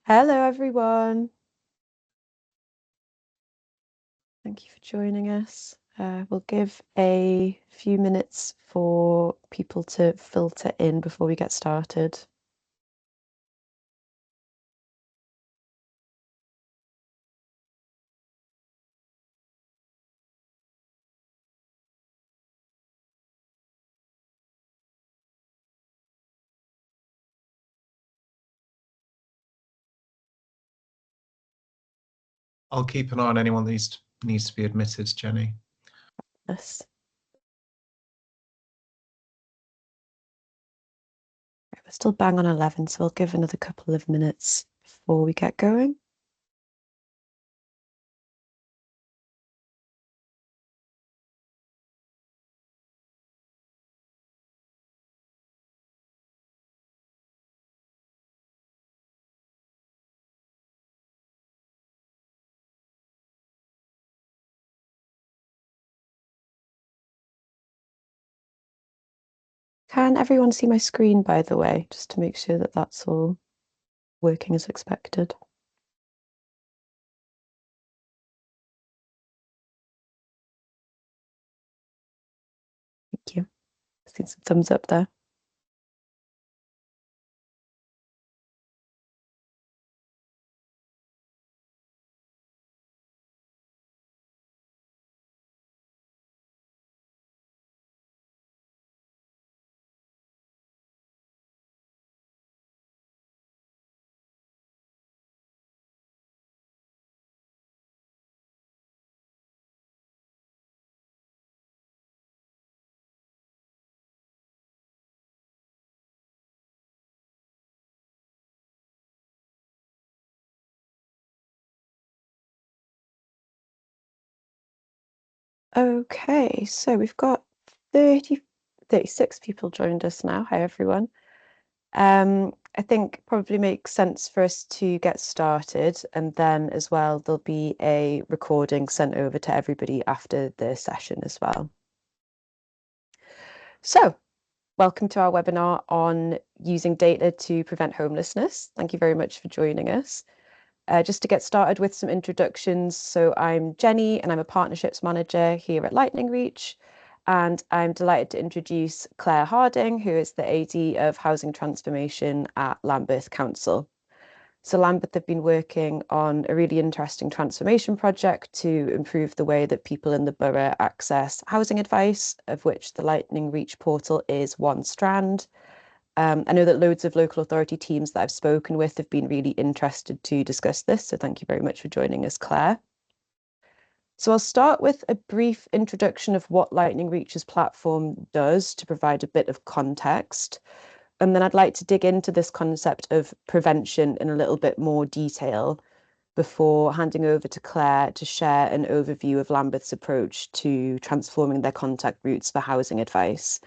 Hello, everyone. Thank you for joining us. We'll give a few minutes for people to filter in before we get started. I'll keep an eye on anyone that needs to be admitted, Jenny. Yes. We're still bang on 11, so we'll give another couple of minutes before we get going. Can everyone see my screen, by the way, just to make sure that that's all working as expected? Thank you. See some thumbs up there. Okay, so we've got 36 people joined us now. Hi, everyone. I think probably makes sense for us to get started, and then as well, there'll be a recording sent over to everybody after the session as well. So, welcome to our webinar on using data to prevent homelessness. Thank you very much for joining us. Just to get started with some introductions. So I'm Jenny and I'm a partnerships manager here at Lightning Reach. And I'm delighted to introduce Claire Harding, who is the AD of Housing Transformation at Lambeth Council. So Lambeth have been working on a really interesting transformation project to improve the way that people in the borough access housing advice, of which the Lightning Reach portal is one strand. I know that loads of local authority teams that I've spoken with have been really interested to discuss this, so thank you very much for joining us, Claire. So I'll start with a brief introduction of what Lightning Reach's platform does to provide a bit of context. And then I'd like to dig into this concept of prevention in a little bit more detail before handing over to Claire to share an overview of Lambeth's approach to transforming their contact routes for housing advice.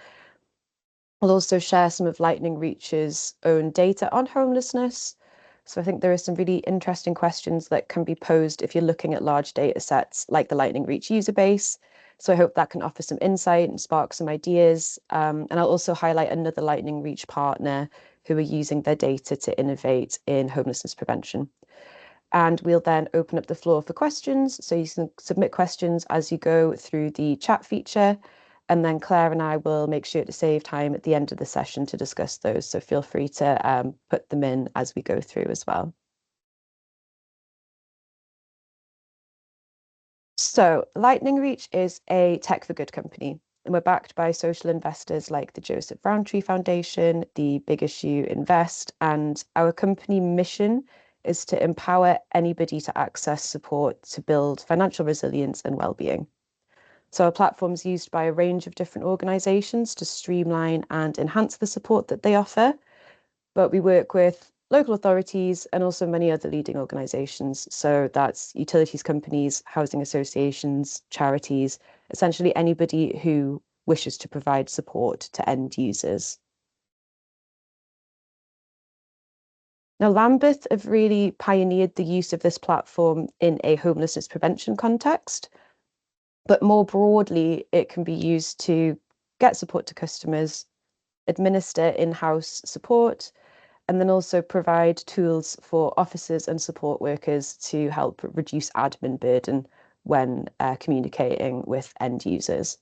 I'll also share some of Lightning Reach's own data on homelessness. So I think there are some really interesting questions that can be posed if you're looking at large data sets like the Lightning Reach user base. So I hope that can offer some insight and spark some ideas. And I'll also highlight another Lightning Reach partner who are using their data to innovate in homelessness prevention. And we'll then open up the floor for questions. So you can submit questions as you go through the chat feature. And then Claire and I will make sure to save time at the end of the session to discuss those. So feel free to put them in as we go through as well. So Lightning Reach is a tech for good company, and we're backed by social investors like the Joseph Rowntree Foundation, the Big Issue Invest, and our company mission is to empower anybody to access support to build financial resilience and well-being. So our platform is used by a range of different organisations to streamline and enhance the support that they offer. But we work with local authorities and also many other leading organisations. So that's utilities companies, housing associations, charities, essentially anybody who wishes to provide support to end users. Now, Lambeth have really pioneered the use of this platform in a homelessness prevention context. But more broadly, it can be used to get support to customers, administer in-house support, and then also provide tools for officers and support workers to help reduce admin burden when communicating with end users.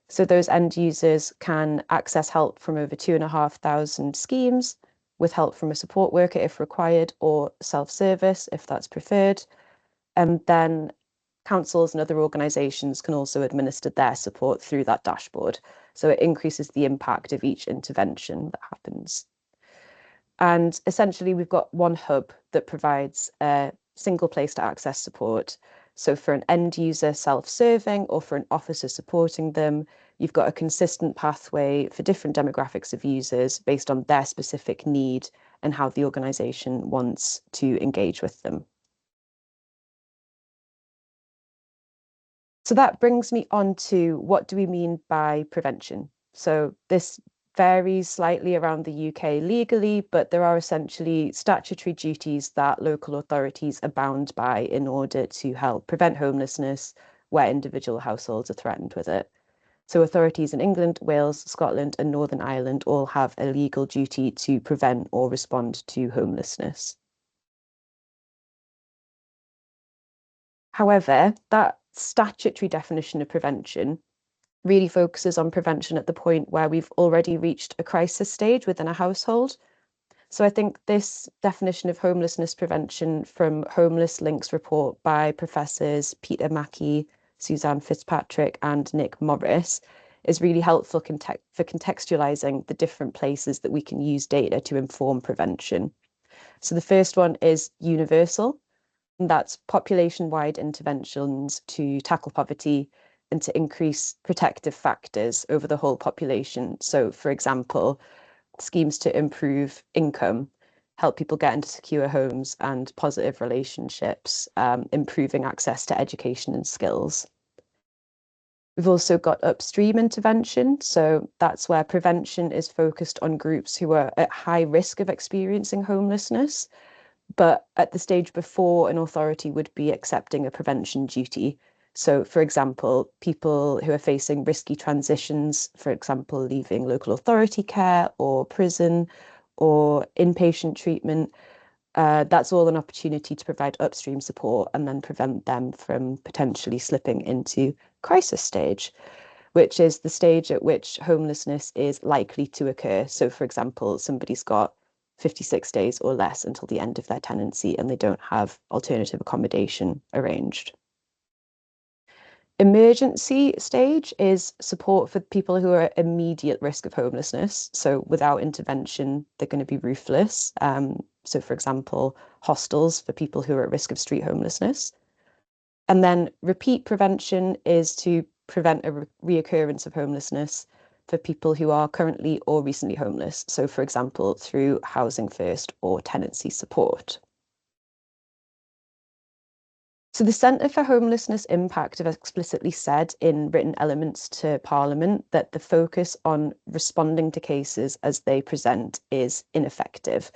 So those end users can access help from over 2,500 schemes with help from a support worker if required, or self-service if that's preferred. And then councils and other organisations can also administer their support through that dashboard. So it increases the impact of each intervention that happens. And essentially, we've got one hub that provides a single place to access support. So for an end user self-serving or for an officer supporting them, you've got a consistent pathway for different demographics of users based on their specific need and how the organisation wants to engage with them. So that brings me on to what do we mean by prevention? So this varies slightly around the UK legally, but there are essentially statutory duties that local authorities are bound by in order to help prevent homelessness where individual households are threatened with it. So authorities in England, Wales, Scotland, and Northern Ireland all have a legal duty to prevent or respond to homelessness. However, that statutory definition of prevention really focuses on prevention at the point where we've already reached a crisis stage within a household. So I think this definition of homelessness prevention from Homeless Links report by Professors Peter Mackey, Suzanne Fitzpatrick, and Nick Morris is really helpful for contextualizing the different places that we can use data to inform prevention. So the first one is universal, and that's population-wide interventions to tackle poverty and to increase protective factors over the whole population. So, for example, schemes to improve income, help people get into secure homes and positive relationships, improving access to education and skills. We've also got upstream intervention. So that's where prevention is focused on groups who are at high risk of experiencing homelessness, but at the stage before an authority would be accepting a prevention duty. So, for example, people who are facing risky transitions, for example, leaving local authority care or prison or inpatient treatment, that's all an opportunity to provide upstream support and then prevent them from potentially slipping into crisis stage, which is the stage at which homelessness is likely to occur. So, for example, somebody's got 56 days or less until the end of their tenancy and they don't have alternative accommodation arranged. Emergency stage is support for people who are at immediate risk of homelessness. So without intervention, they're going to be roofless. So for example, hostels for people who are at risk of street homelessness. And then repeat prevention is to prevent a reoccurrence of homelessness for people who are currently or recently homeless. So for example, through housing first or tenancy support. So the Centre for Homelessness Impact have explicitly said in written elements to Parliament that the focus on responding to cases as they present is ineffective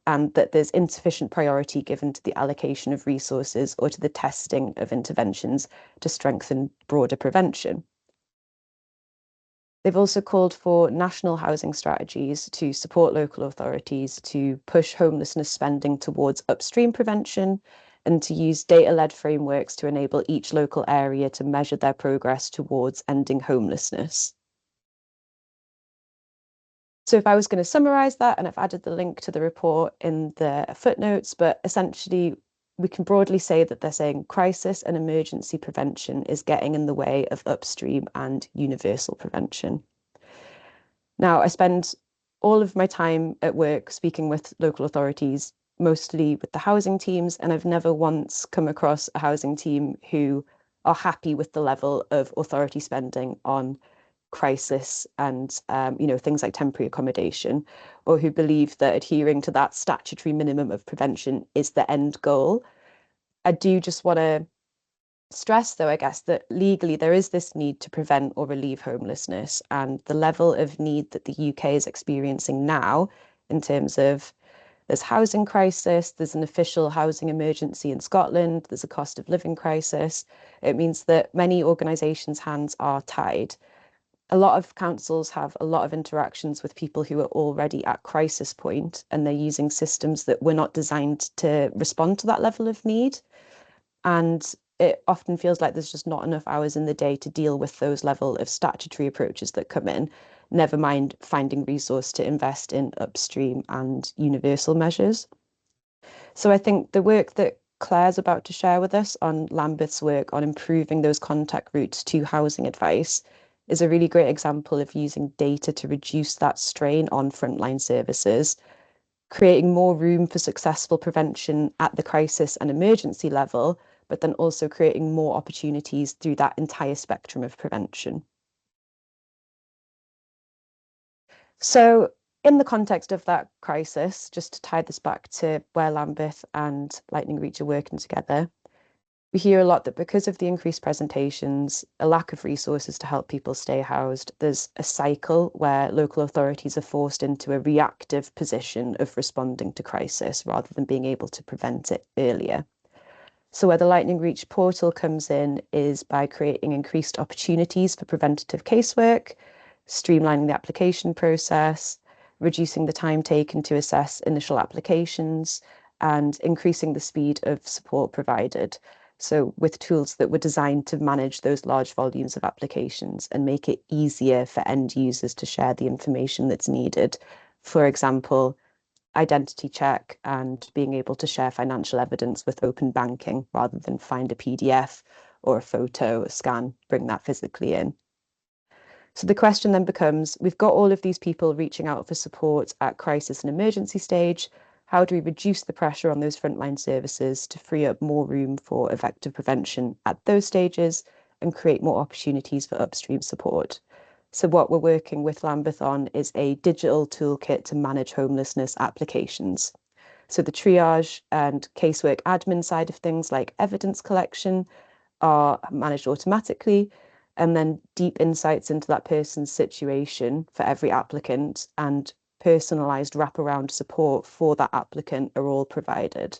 and that there's insufficient priority given to the allocation of resources or to the testing of interventions to strengthen broader prevention. They've also called for national housing strategies to support local authorities to push homelessness spending towards upstream prevention and to use data-led frameworks to enable each local area to measure their progress towards ending homelessness. So if I was going to summarize that, and I've added the link to the report in the footnotes, but essentially we can broadly say that they're saying crisis and emergency prevention is getting in the way of upstream and universal prevention. Now, I spend all of my time at work speaking with local authorities, mostly with the housing teams, and I've never once come across a housing team who are happy with the level of authority spending on crisis and things like temporary accommodation, or who believe that adhering to that statutory minimum of prevention is the end goal. I do just want to stress, though, I guess, that legally there is this need to prevent or relieve homelessness, and the level of need that the UK is experiencing now in terms of there's housing crisis, there's an official housing emergency in Scotland, there's a cost of living crisis. It means that many organisations' hands are tied. a lot of councils have a lot of interactions with people who are already at crisis point, and they're using systems that were not designed to respond to that level of need. And it often feels like there's just not enough hours in the day to deal with those level of statutory approaches that come in, never mind finding resource to invest in upstream and universal measures. So I think the work that Claire's about to share with us on Lambeth's work on improving those contact routes to housing advice is a really great example of using data to reduce that strain on frontline services, creating more room for successful prevention at the crisis and emergency level, but then also creating more opportunities through that entire spectrum of prevention. So, in the context of that crisis, just to tie this back to where Lambeth and Lightning Reach are working together, we hear a lot that because of the increased presentations, a lack of resources to help people stay housed, there's a cycle where local authorities are forced into a reactive position of responding to crisis rather than being able to prevent it earlier. So, where the Lightning Reach portal comes in is by creating increased opportunities for preventative casework, streamlining the application process, reducing the time taken to assess initial applications, and increasing the speed of support provided. So, with tools that were designed to manage those large volumes of applications and make it easier for end users to share the information that's needed. For example, identity check and being able to share financial evidence with open banking rather than find a PDF or a photo, a scan, bring that physically in. So the question then becomes, we've got all of these people reaching out for support at crisis and emergency stage. How do we reduce the pressure on those frontline services to free up more room for effective prevention at those stages and create more opportunities for upstream support? So what we're working with Lambeth on is a digital toolkit to manage homelessness applications. So the triage and casework admin side of things like evidence collection are managed automatically, and then deep insights into that person's situation for every applicant and personalized wraparound support for that applicant are all provided.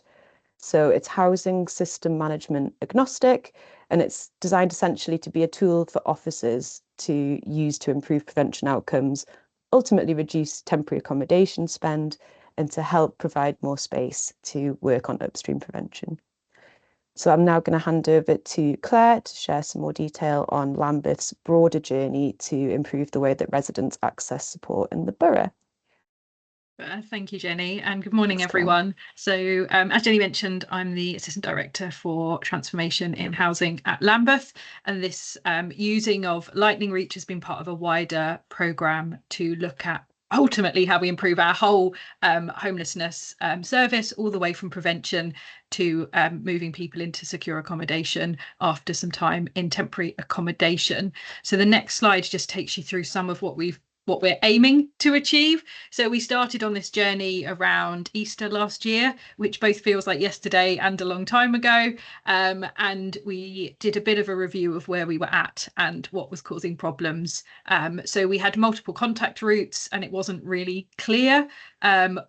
So it's housing system management agnostic, and it's designed essentially to be a tool for officers to use to improve prevention outcomes, ultimately reduce temporary accommodation spend, and to help provide more space to work on upstream prevention. So I'm now going to hand over to Claire to share some more detail on Lambeth's broader journey to improve the way that residents access support in the borough. Thank you, Jenny, and good morning, everyone. So, as Jenny mentioned, I'm the Assistant Director for Transformation in Housing at Lambeth, and this using of Lightning Reach has been part of a wider programme to look at ultimately how we improve our whole homelessness service, all the way from prevention to moving people into secure accommodation after some time in temporary accommodation. So the next slide just takes you through some of what we're aiming to achieve. So we started on this journey around Easter last year, which both feels like yesterday and a long time ago. And we did a bit of a review of where we were at and what was causing problems. So we had multiple contact routes, and it wasn't really clear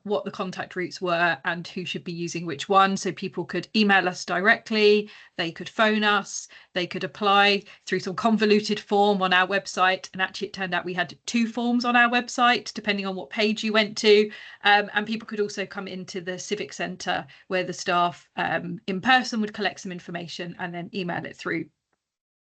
what the contact routes were and who should be using which one. So people could email us directly, they could phone us, they could apply through some convoluted form on our website. And actually it turned out we had 2 forms on our website, depending on what page you went to. And people could also come into the Civic Centre where the staff in person would collect some information and then email it through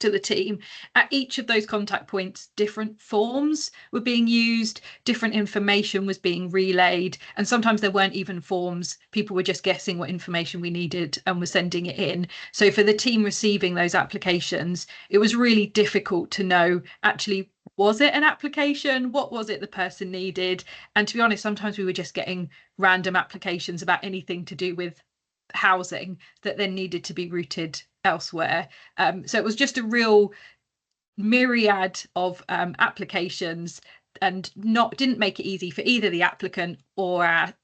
to the team. At each of those contact points, different forms were being used, different information was being relayed, and sometimes there weren't even forms. People were just guessing what information we needed and were sending it in. So for the team receiving those applications, it was really difficult to know actually, was it an application? What was it the person needed? And to be honest, sometimes we were just getting random applications about anything to do with housing that then needed to be routed elsewhere. So it was just a real myriad of applications, and didn't make it easy for either the applicant or our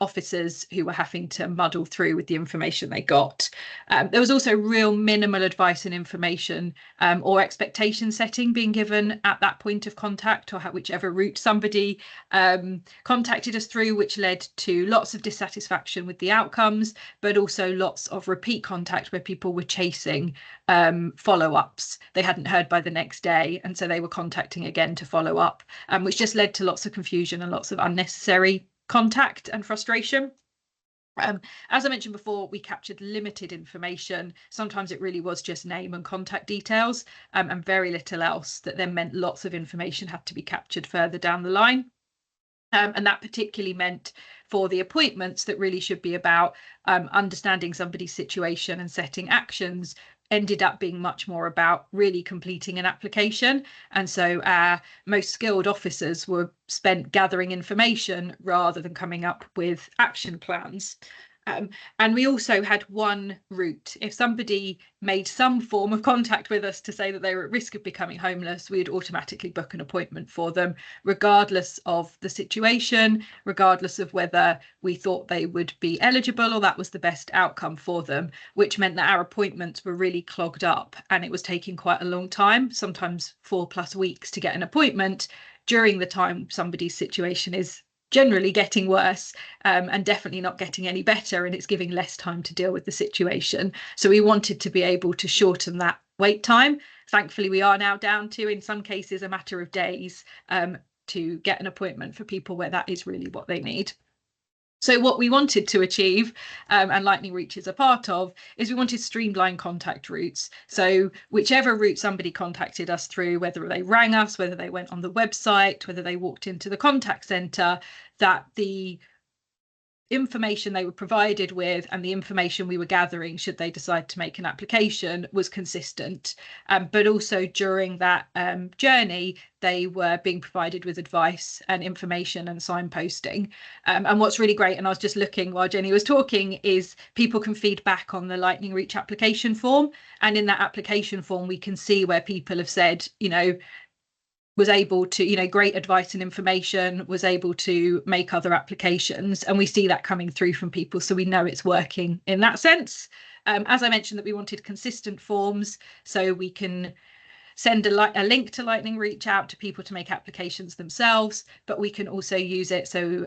officers who were having to muddle through with the information they got. There was also real minimal advice and information or expectation setting being given at that point of contact, or whichever route somebody contacted us through, which led to lots of dissatisfaction with the outcomes, but also lots of repeat contact where people were chasing follow-ups they hadn't heard by the next day, and so they were contacting again to follow up, which just led to lots of confusion and lots of unnecessary contact and frustration. As I mentioned before, we captured limited information. Sometimes it really was just name and contact details, and very little else, that then meant lots of information had to be captured further down the line. And that particularly meant for the appointments that really should be about understanding somebody's situation and setting actions, ended up being much more about really completing an application. And so our most skilled officers were spent gathering information rather than coming up with action plans. And we also had one route. If somebody made some form of contact with us to say that they were at risk of becoming homeless, we'd automatically book an appointment for them, regardless of the situation, regardless of whether we thought they would be eligible or that was the best outcome for them, which meant that our appointments were really clogged up and it was taking quite a long time, sometimes 4+ weeks to get an appointment during the time somebody's situation is generally getting worse, and definitely not getting any better, and it's giving less time to deal with the situation. So we wanted to be able to shorten that wait time. Thankfully, we are now down to, in some cases, a matter of days to get an appointment for people where that is really what they need. So what we wanted to achieve, and Lightning Reach is a part of, is we wanted streamlined contact routes. So whichever route somebody contacted us through, whether they rang us, whether they went on the website, whether they walked into the contact centre, that the information they were provided with and the information we were gathering should they decide to make an application was consistent. But also during that journey, they were being provided with advice and information and signposting. And what's really great, and I was just looking while Jenny was talking, is people can feed back on the Lightning Reach application form. And in that application form, we can see where people have said, you know, was able to, you know, great advice and information, was able to make other applications, and we see that coming through from people, so we know it's working in that sense. As I mentioned, that we wanted consistent forms, so we can send a link to Lightning Reach out to people to make applications themselves, but we can also use it. So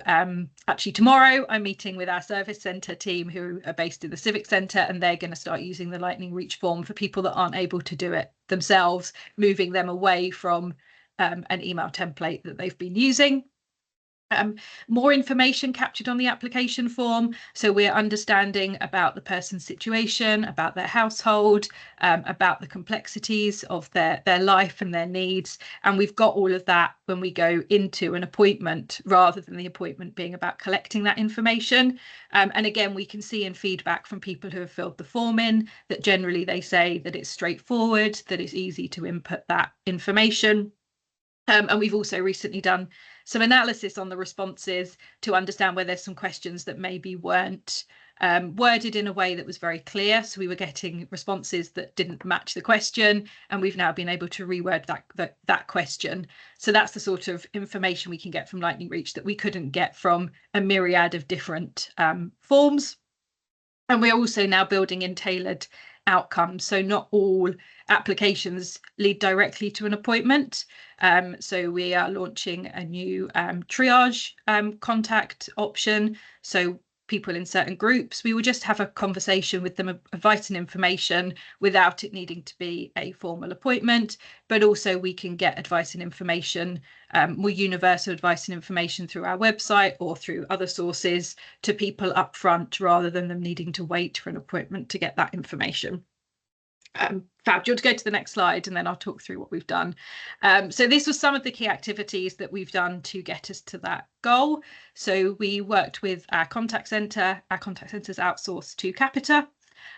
actually tomorrow I'm meeting with our service centre team who are based in the Civic Centre, and they're going to start using the Lightning Reach form for people that aren't able to do it themselves, moving them away from an email template that they've been using. More information captured on the application form, so we're understanding about the person's situation, about their household, about the complexities of their life and their needs, and we've got all of that when we go into an appointment, rather than the appointment being about collecting that information. And again, we can see in feedback from people who have filled the form in that generally they say that it's straightforward, that it's easy to input that information. And we've also recently done some analysis on the responses to understand where there's some questions that maybe weren't worded in a way that was very clear. So we were getting responses that didn't match the question, and we've now been able to reword that question. So that's the sort of information we can get from Lightning Reach that we couldn't get from a myriad of different forms. And we're also now building in tailored outcomes. So not all applications lead directly to an appointment. So we are launching a new triage contact option. So people in certain groups, we will just have a conversation with them, advice and information, without it needing to be a formal appointment. But also we can get advice and information, more universal advice and information through our website or through other sources to people up front, rather than them needing to wait for an appointment to get that information. Fab, do you want to go to the next slide, and then I'll talk through what we've done. So this was some of the key activities that we've done to get us to that goal. So we worked with our contact centre. Our contact centre is outsourced to Capita,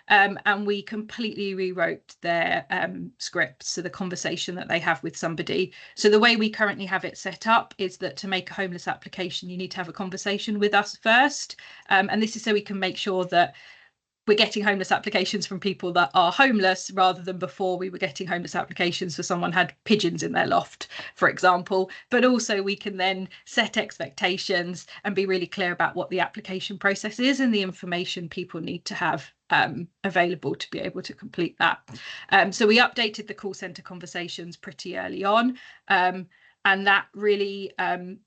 and we completely rewrote their script, so the conversation that they have with somebody. So the way we currently have it set up is that to make a homeless application, you need to have a conversation with us first. And this is so we can make sure that we're getting homeless applications from people that are homeless, rather than before we were getting homeless applications for someone had pigeons in their loft, for example. But also we can then set expectations and be really clear about what the application process is and the information people need to have available to be able to complete that. So we updated the call centre conversations pretty early on. And that really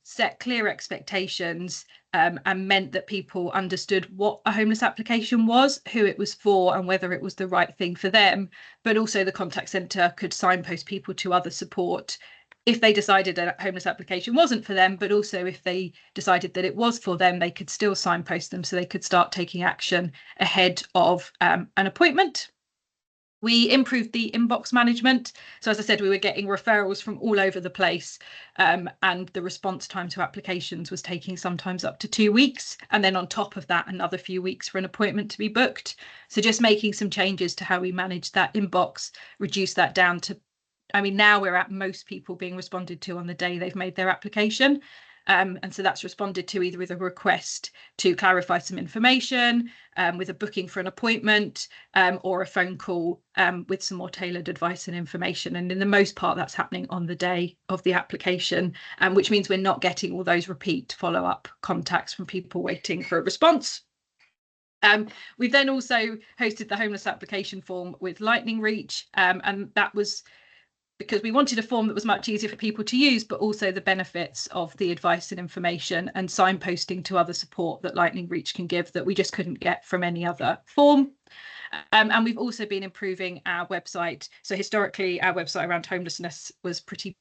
set clear expectations and meant that people understood what a homeless application was, who it was for, and whether it was the right thing for them. But also the contact centre could signpost people to other support if they decided a homeless application wasn't for them, but also if they decided that it was for them, they could still signpost them so they could start taking action ahead of an appointment. We improved the inbox management. So as I said, we were getting referrals from all over the place, and the response time to applications was taking sometimes up to 2 weeks. And then on top of that, another few weeks for an appointment to be booked. So just making some changes to how we manage that inbox, reduce that down to, I mean, now we're at most people being responded to on the day they've made their application. And so that's responded to either with a request to clarify some information, with a booking for an appointment, or a phone call with some more tailored advice and information. And in the most part, that's happening on the day of the application, which means we're not getting all those repeat follow-up contacts from people waiting for a response. We've then also hosted the homeless application form with Lightning Reach, and that was because we wanted a form that was much easier for people to use, but also the benefits of the advice and information and signposting to other support that Lightning Reach can give that we just couldn't get from any other form. And we've also been improving our website. So historically, our website around homelessness was pretty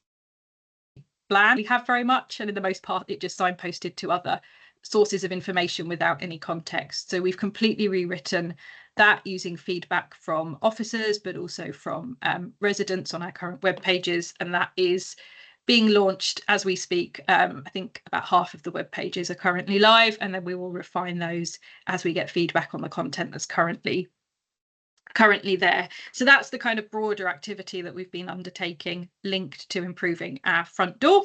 bland. We have very much, and in the most part, it just signposted to other sources of information without any context. So we've completely rewritten that using feedback from officers, but also from residents on our current web pages. And that is being launched as we speak. I think about half of the web pages are currently live, and then we will refine those as we get feedback on the content that's currently there. So that's the kind of broader activity that we've been undertaking linked to improving our front door.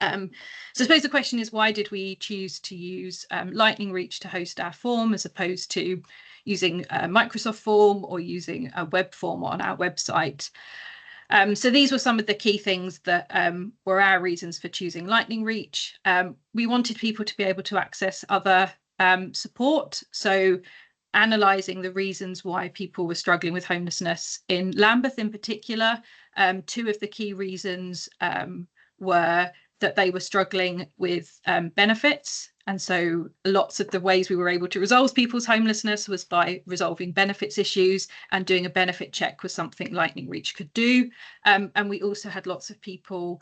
So I suppose the question is, why did we choose to use Lightning Reach to host our form as opposed to using a Microsoft form or using a web form on our website? So these were some of the key things that were our reasons for choosing Lightning Reach. We wanted people to be able to access other support. So analysing the reasons why people were struggling with homelessness in Lambeth in particular. Two of the key reasons were that they were struggling with benefits. And so lots of the ways we were able to resolve people's homelessness was by resolving benefits issues, and doing a benefit check was something Lightning Reach could do. And we also had lots of people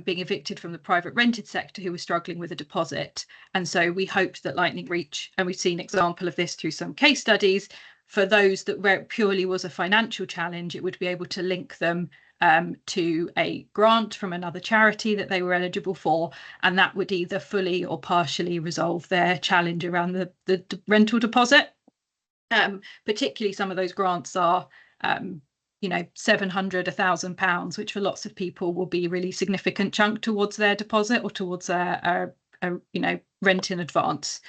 being evicted from the private rented sector who were struggling with a deposit. And so we hoped that Lightning Reach, and we've seen an example of this through some case studies, for those that where it purely was a financial challenge, it would be able to link them to a grant from another charity that they were eligible for, and that would either fully or partially resolve their challenge around the rental deposit. Particularly some of those grants are you know, £700, £1,000, which for lots of people will be a really significant chunk towards their deposit or towards their you know, rent in advance.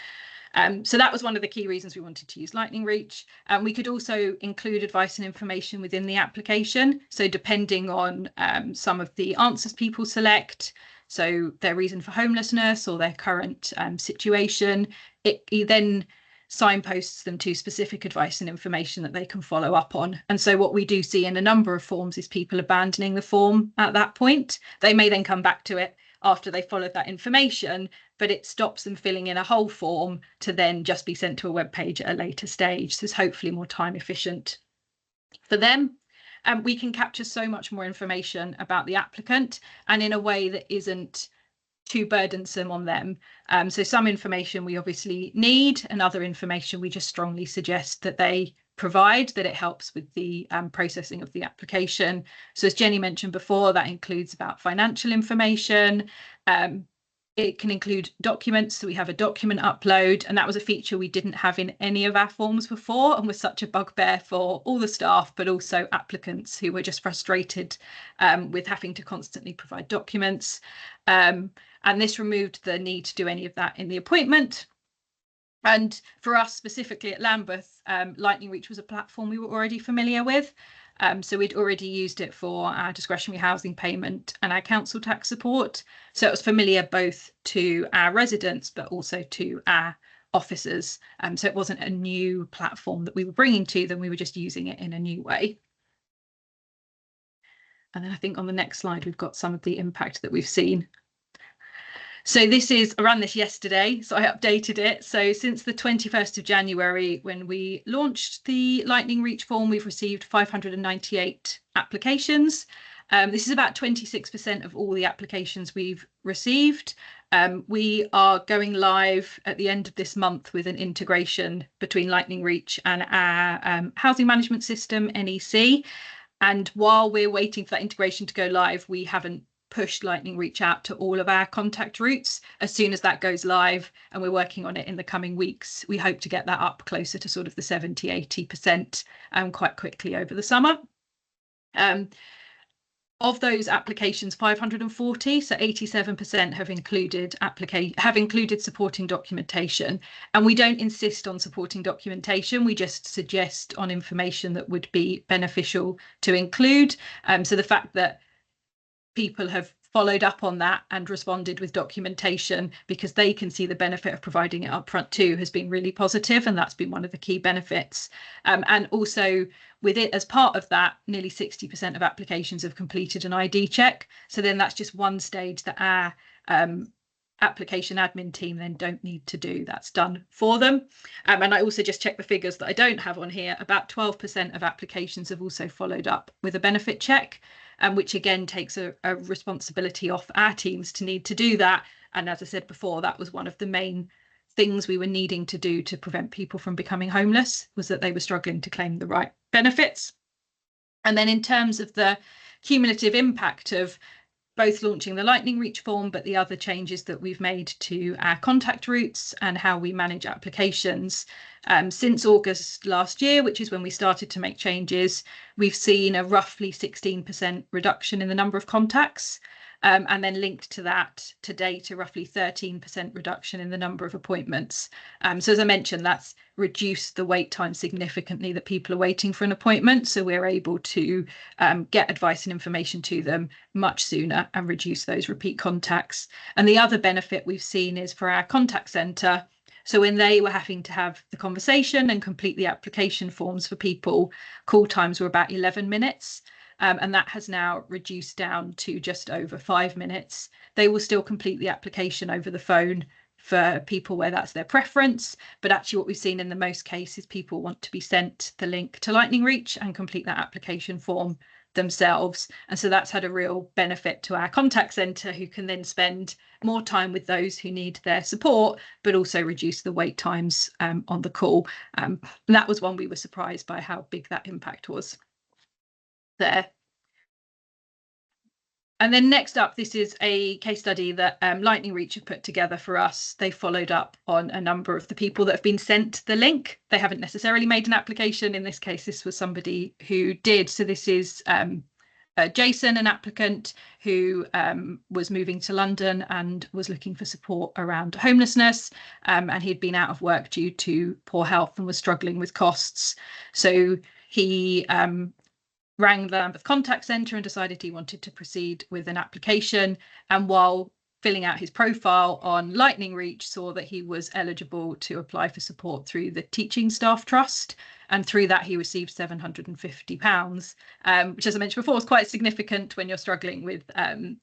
So that was one of the key reasons we wanted to use Lightning Reach. We could also include advice and information within the application. So depending on some of the answers people select, so their reason for homelessness or their current situation, it then signposts them to specific advice and information that they can follow up on. And so what we do see in a number of forms is people abandoning the form at that point. They may then come back to it after they followed that information, but it stops them filling in a whole form to then just be sent to a web page at a later stage. So it's hopefully more time efficient for them. We can capture so much more information about the applicant, and in a way that isn't too burdensome on them. So some information we obviously need, and other information we just strongly suggest that they provide, that it helps with the processing of the application. So as Jenny mentioned before, that includes about financial information. It can include documents, so we have a document upload, and that was a feature we didn't have in any of our forms before, and was such a bugbear for all the staff, but also applicants who were just frustrated with having to constantly provide documents. And this removed the need to do any of that in the appointment. And for us specifically at Lambeth, Lightning Reach was a platform we were already familiar with. So we'd already used it for our discretionary housing payment and our council tax support. So it was familiar both to our residents, but also to our officers. So it wasn't a new platform that we were bringing to them. We were just using it in a new way. And then I think on the next slide, we've got some of the impact that we've seen. So I ran this yesterday, so I updated it. So since the 21st of January, when we launched the Lightning Reach form, we've received 598 applications. This is about 26% of all the applications we've received. We are going live at the end of this month with an integration between Lightning Reach and our housing management system, NEC. And while we're waiting for that integration to go live, we haven't pushed Lightning Reach out to all of our contact routes. As soon as that goes live, and we're working on it in the coming weeks, we hope to get that up closer to sort of the 70–80% quite quickly over the summer. Of those applications, 540, so 87% have included supporting documentation. And we don't insist on supporting documentation, we just suggest on information that would be beneficial to include. So the fact that people have followed up on that and responded with documentation because they can see the benefit of providing it up front too has been really positive, and that's been one of the key benefits. And also with it as part of that, nearly 60% of applications have completed an ID check. So then that's just one stage that our application admin team then don't need to do. That's done for them. And I also just checked the figures that I don't have on here. About 12% of applications have also followed up with a benefit check, which again takes a responsibility off our teams to need to do that. And as I said before, that was one of the main things we were needing to do to prevent people from becoming homeless, was that they were struggling to claim the right benefits. And then in terms of the cumulative impact of both launching the Lightning Reach form, but the other changes that we've made to our contact routes and how we manage applications. Since August last year, which is when we started to make changes, we've seen a roughly 16% reduction in the number of contacts. And then linked to that, to date, a roughly 13% reduction in the number of appointments. So as I mentioned, that's reduced the wait time significantly that people are waiting for an appointment. So we're able to get advice and information to them much sooner and reduce those repeat contacts. And the other benefit we've seen is for our contact centre. So when they were having to have the conversation and complete the application forms for people, call times were about 11 minutes. And that has now reduced down to just over 5 minutes. They will still complete the application over the phone for people where that's their preference. But actually what we've seen in the most cases, people want to be sent the link to Lightning Reach and complete that application form themselves. And so that's had a real benefit to our contact centre, who can then spend more time with those who need their support, but also reduce the wait times on the call. And that was one we were surprised by how big that impact was there. And then next up, this is a case study that Lightning Reach have put together for us. They followed up on a number of the people that have been sent the link. They haven't necessarily made an application. In this case, this was somebody who did. So this is Jason, an applicant who was moving to London and was looking for support around homelessness. And he'd been out of work due to poor health and was struggling with costs. So he rang the Lambeth Contact Centre and decided he wanted to proceed with an application. And while filling out his profile on Lightning Reach, saw that he was eligible to apply for support through the Teaching Staff Trust. And through that, he received £750, which, as I mentioned before, is quite significant when you're struggling with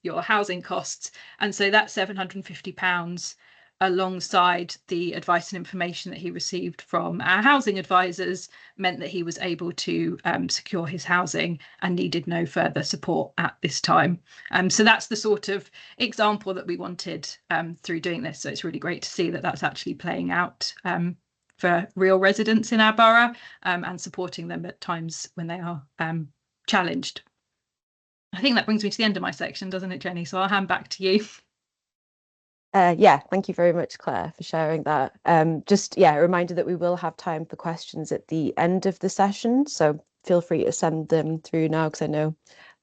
your housing costs. And so that £750, alongside the advice and information that he received from our housing advisors, meant that he was able to secure his housing and needed no further support at this time. So that's the sort of example that we wanted through doing this. So it's really great to see that that's actually playing out for real residents in our borough and supporting them at times when they are challenged. I think that brings me to the end of my section, doesn't it, Jenny? So I'll hand back to you. Yeah, thank you very much, Claire, for sharing that. Just, yeah, a reminder that we will have time for questions at the end of the session. So feel free to send them through now, because I know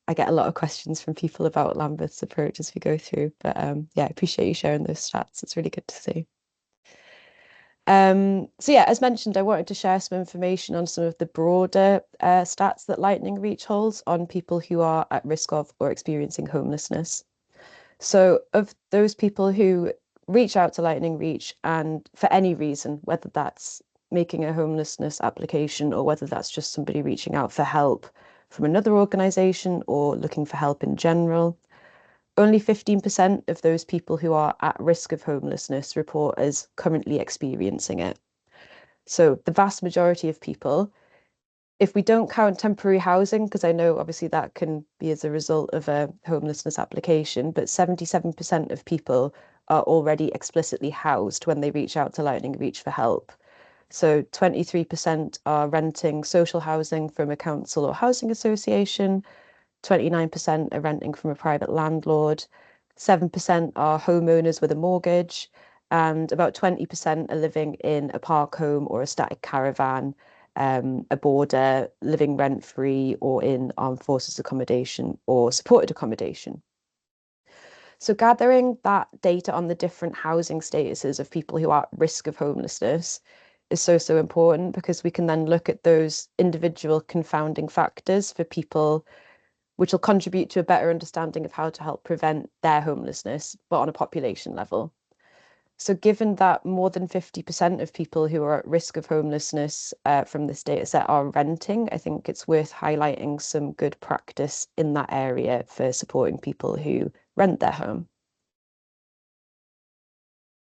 I get a lot of questions from people about Lambeth's approach as we go through. But yeah, I appreciate you sharing those stats. It's really good to see. So yeah, as mentioned, I wanted to share some information on some of the broader stats that Lightning Reach holds on people who are at risk of or experiencing homelessness. So of those people who reach out to Lightning Reach and for any reason, whether that's making a homelessness application or whether that's just somebody reaching out for help from another organisation or looking for help in general, only 15% of those people who are at risk of homelessness report as currently experiencing it. So the vast majority of people, if we don't count temporary housing, because I know obviously that can be as a result of a homelessness application, but 77% of people are already explicitly housed when they reach out to Lightning Reach for help. So 23% are renting social housing from a council or housing association, 29% are renting from a private landlord, 7% are homeowners with a mortgage, and about 20% are living in a park home or a static caravan, a boarder, living rent-free or in armed forces accommodation or supported accommodation. So gathering that data on the different housing statuses of people who are at risk of homelessness is so important because we can then look at those individual confounding factors for people which will contribute to a better understanding of how to help prevent their homelessness, but on a population level. So given that more than 50% of people who are at risk of homelessness from this data set are renting, I think it's worth highlighting some good practice in that area for supporting people who rent their home.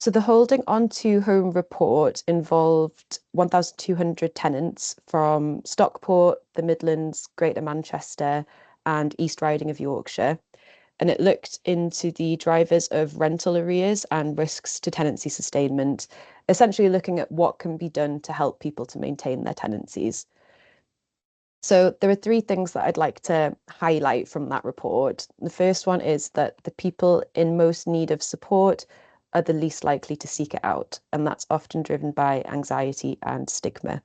So the holding onto home report involved 1,200 tenants from Stockport, the Midlands, Greater Manchester, and East Riding of Yorkshire. And it looked into the drivers of rental arrears and risks to tenancy sustainment, essentially looking at what can be done to help people to maintain their tenancies. So there are three things that I'd like to highlight from that report. The first one is that the people in most need of support are the least likely to seek it out, and that's often driven by anxiety and stigma.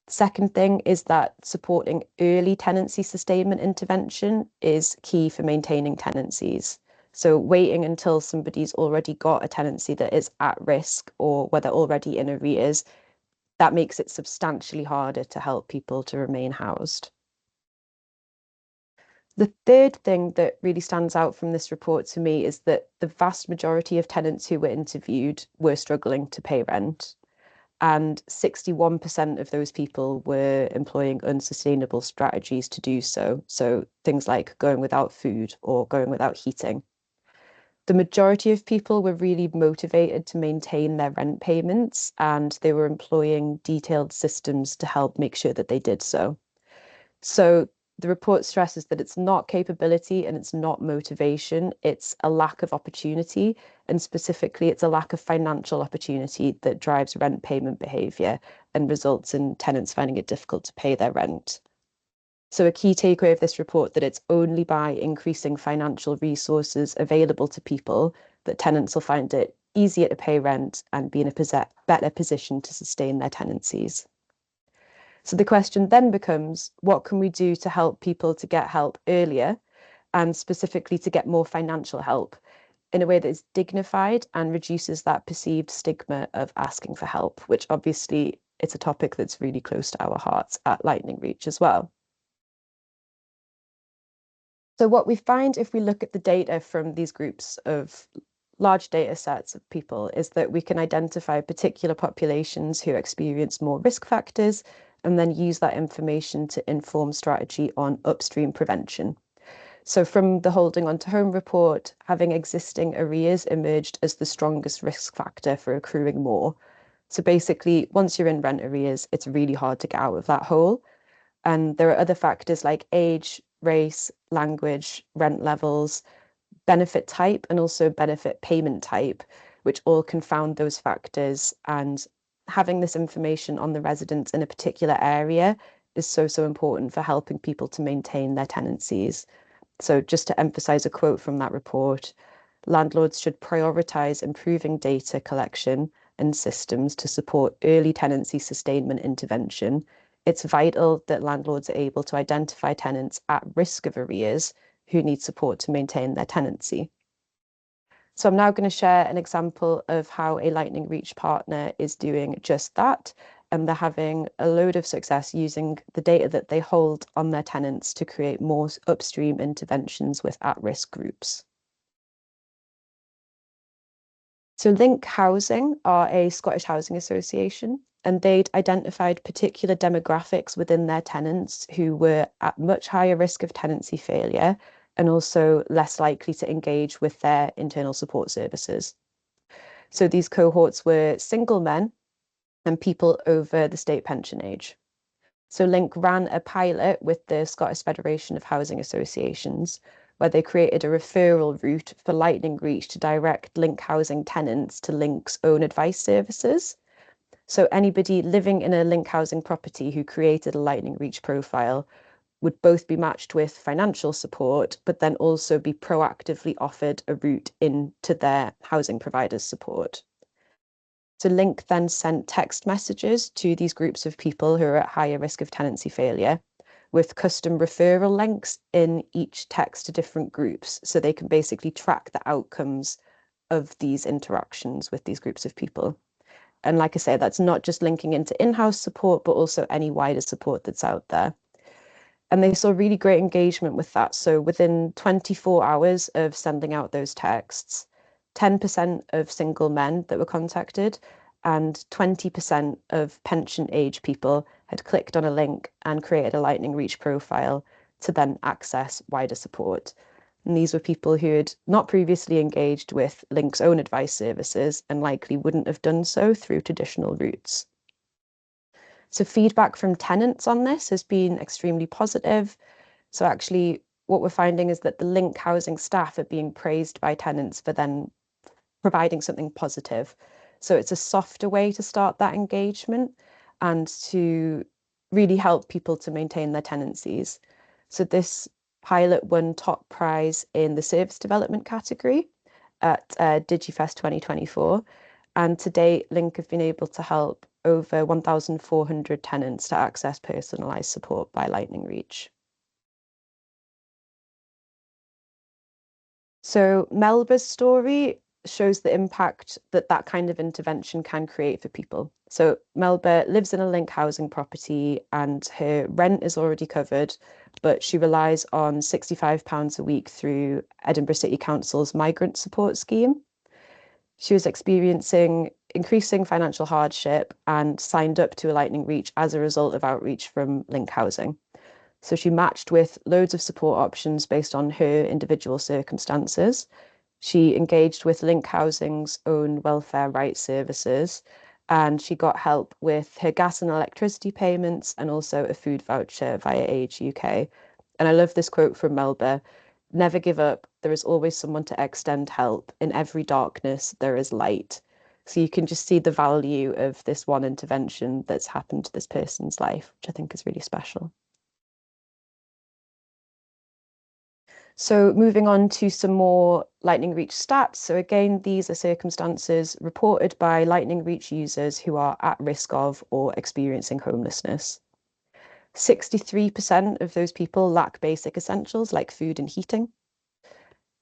Second thing is that supporting early tenancy sustainment intervention is key for maintaining tenancies. So waiting until somebody's already got a tenancy that is at risk or where they're already in arrears, that makes it substantially harder to help people to remain housed. The third thing that really stands out from this report to me is that the vast majority of tenants who were interviewed were struggling to pay rent. And 61% of those people were employing unsustainable strategies to do so. So things like going without food or going without heating. The majority of people were really motivated to maintain their rent payments, and they were employing detailed systems to help make sure that they did so. So the report stresses that it's not capability and it's not motivation, it's a lack of opportunity. And specifically, it's a lack of financial opportunity that drives rent payment behaviour and results in tenants finding it difficult to pay their rent. So a key takeaway of this report that it's only by increasing financial resources available to people that tenants will find it easier to pay rent and be in a better position to sustain their tenancies. So the question then becomes, what can we do to help people to get help earlier and specifically to get more financial help in a way that is dignified and reduces that perceived stigma of asking for help, which obviously it's a topic that's really close to our hearts at Lightning Reach as well. So what we find if we look at the data from these groups of large data sets of people is that we can identify particular populations who experience more risk factors and then use that information to inform strategy on upstream prevention. So from the holding onto home report, having existing arrears emerged as the strongest risk factor for accruing more. So basically, once you're in rent arrears, it's really hard to get out of that hole. And there are other factors like age, race, language, rent levels, benefit type, and also benefit payment type, which all confound those factors. And having this information on the residents in a particular area is so important for helping people to maintain their tenancies. So just to emphasize a quote from that report, landlords should prioritize improving data collection and systems to support early tenancy sustainment intervention. It's vital that landlords are able to identify tenants at risk of arrears who need support to maintain their tenancy. So I'm now going to share an example of how a Lightning Reach partner is doing just that. And they're having a load of success using the data that they hold on their tenants to create more upstream interventions with at-risk groups. So Link Housing are a Scottish housing association, and they'd identified particular demographics within their tenants who were at much higher risk of tenancy failure and also less likely to engage with their internal support services. So these cohorts were single men and people over the state pension age. So Link ran a pilot with the Scottish Federation of Housing Associations, where they created a referral route for Lightning Reach to direct Link Housing tenants to Link's own advice services. So anybody living in a Link Housing property who created a Lightning Reach profile would both be matched with financial support, but then also be proactively offered a route into their housing provider's support. So Link then sent text messages to these groups of people who are at higher risk of tenancy failure with custom referral links in each text to different groups. So they can basically track the outcomes of these interactions with these groups of people. And like I say, that's not just linking into in-house support, but also any wider support that's out there. And they saw really great engagement with that. So within 24 hours of sending out those texts, 10% of single men that were contacted and 20% of pension age people had clicked on a link and created a Lightning Reach profile to then access wider support. And these were people who had not previously engaged with Link's own advice services and likely wouldn't have done so through traditional routes. So feedback from tenants on this has been extremely positive. So actually, what we're finding is that the Link Housing staff are being praised by tenants for then providing something positive. So it's a softer way to start that engagement and to really help people to maintain their tenancies. So this pilot won top prize in the service development category at DigiFest 2024. And to date, Link have been able to help over 1,400 tenants to access personalised support by Lightning Reach. So Melba's story shows the impact that that kind of intervention can create for people. So Melba lives in a Link housing property and her rent is already covered, but she relies on £65 a week through Edinburgh City Council's migrant support scheme. She was experiencing increasing financial hardship and signed up to a Lightning Reach as a result of outreach from Link Housing. So she matched with loads of support options based on her individual circumstances. She engaged with Link Housing's own welfare rights services, and she got help with her gas and electricity payments and also a food voucher via Age UK. And I love this quote from Melba: "Never give up. There is always someone to extend help. In every darkness, there is light." So you can just see the value of this one intervention that's happened to this person's life, which I think is really special. So moving on to some more Lightning Reach stats. So again, these are circumstances reported by Lightning Reach users who are at risk of or experiencing homelessness. 63% of those people lack basic essentials like food and heating.